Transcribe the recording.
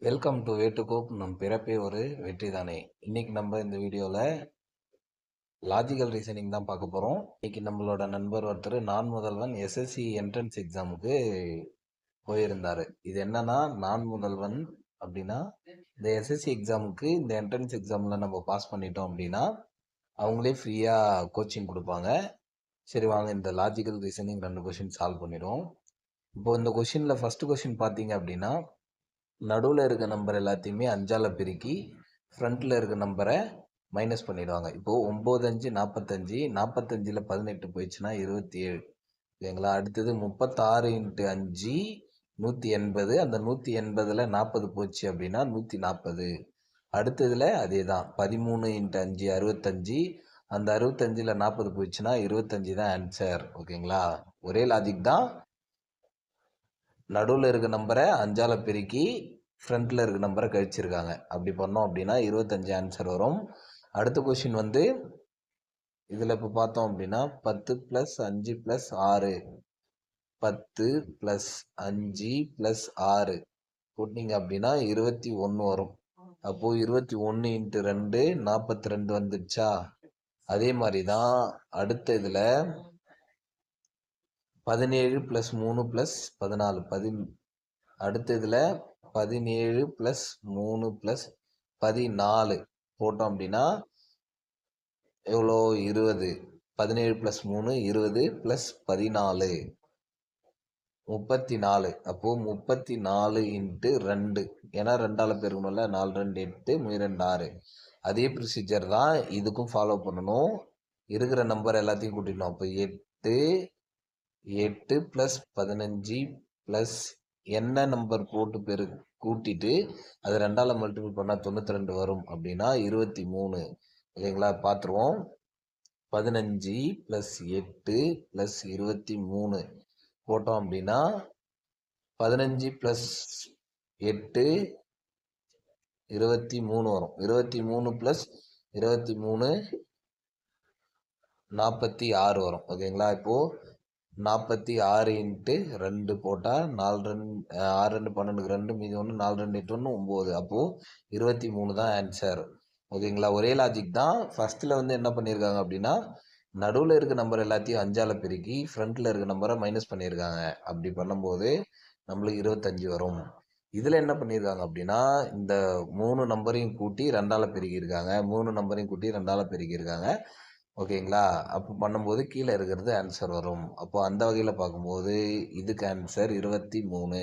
Welcome to way to cope. நம் பிறப்பே ஒரு வெற்றி தானே. இன்னைக்கு நம்ம இந்த வீடியோவில் லாஜிக்கல் ரீசனிங் தான் பார்க்க போகிறோம். இன்னைக்கு நம்மளோட நண்பர் ஒருத்தர் நான் முதல்வன் எஸ்எஸ்சி என்ட்ரன்ஸ் எக்ஸாமுக்கு போயிருந்தார். இது என்னன்னா, நான் முதல்வன் அப்படின்னா இந்த எஸ்எஸ்சி எக்ஸாமுக்கு இந்த என்ட்ரன்ஸ் எக்ஸாமில் நம்ம பாஸ் பண்ணிட்டோம் அப்படின்னா அவங்களே ஃப்ரீயாக கோச்சிங் கொடுப்பாங்க. சரி வாங்க இந்த லாஜிக்கல் ரீசனிங் 2 கொஷின் சால்வ் பண்ணிடுவோம். இப்போ இந்த கொஷினில் ஃபஸ்ட்டு கொஷின் பார்த்தீங்க அப்படின்னா, நடுவில் இருக்க நம்பர் எல்லாத்தையுமே 5ஆல் பெருக்கி ஃப்ரண்ட்டில் இருக்க நம்பரை மைனஸ் பண்ணிடுவாங்க. இப்போது 9 5 45, 45ல் 18 போயிடுச்சுன்னா 27 இல்லைங்களா. அடுத்தது 36 × 5 180, அந்த 180ல் 40 போச்சு அப்படின்னா 140. அடுத்ததில் அதே தான் 13 × 5 65, அந்த 65ல் 40 போயிடுச்சுன்னா 25 தான் ஆன்சர். ஓகேங்களா, ஒரே லாஜிக் தான். நடுவில் இருக்க நம்பரை 5ஆல் பெருக்கி ஃப்ரண்ட்டில் இருக்க நம்பரை கழிச்சிருக்காங்க. அப்படி பண்ணோம் அப்படின்னா 25 ஆன்சர் வரும். அடுத்த கொஷின் வந்து இதில் இப்போ பார்த்தோம் அப்படின்னா 10 + 5 + 6, 10 + 5 + 6 போட்டிங்க அப்படின்னா 21 வரும். அப்போது 21 × 2 42 வந்துடுச்சா. அதே மாதிரி தான் அடுத்த இதில் 17 + 3 + 14 அடுத்த இதில் 17 + 3 + 14 போட்டோம் அப்படின்னா எவ்வளோ 20. 17 + 3 20 + 14 34. அப்போது 34 × 2, ஏன்னா 2ஆல் பெருக்கணும்ல. 4 2 8, 2 6. அதே ப்ரொசீஜர் தான் இதுக்கும் ஃபாலோ பண்ணணும். இருக்கிற நம்பர் எல்லாத்தையும் கூட்டிடணும். அப்போ 8 8 + 15 + என்ன நம்பர் போட்டு கூட்டிட்டு அது 2ஆல் மல்டிபிள் பண்ணால் 92 வரும் அப்படின்னா 23. ஓகேங்களா, பார்த்துருவோம். 15 + 8 + 23 போட்டோம் அப்படின்னா 15 + 8 23 வரும். 23 + 23 46 வரும். ஓகேங்களா, இப்போது 46 × 2 போட்டால் 4 2 6 2 12 2 மீதி 1 4 2 8 1 9. அப்போது 23 தான் ஆன்சர். ஓகேங்களா, ஒரே லாஜிக் தான். ஃபஸ்ட்டில் வந்து என்ன பண்ணியிருக்காங்க அப்படின்னா, நடுவில் இருக்க நம்பர் எல்லாத்தையும் 5ஆல் பெருக்கி ஃப்ரண்ட்டில் இருக்க நம்பரை மைனஸ் பண்ணியிருக்காங்க. அப்படி பண்ணும்போது நம்மளுக்கு 25 வரும். இதில் என்ன பண்ணியிருக்காங்க அப்படின்னா, இந்த 3 நம்பரையும் கூட்டி 2ஆல் பெருக்கியிருக்காங்க. 3 நம்பரையும் கூட்டி 2ஆல் பெருக்கியிருக்காங்க. ஓகேங்களா, அப்போ பண்ணும்போது கீழே இருக்கிறது ஆன்சர் வரும். அப்போ அந்த வகையில் பார்க்கும்போது இதுக்கு ஆன்சர் 23.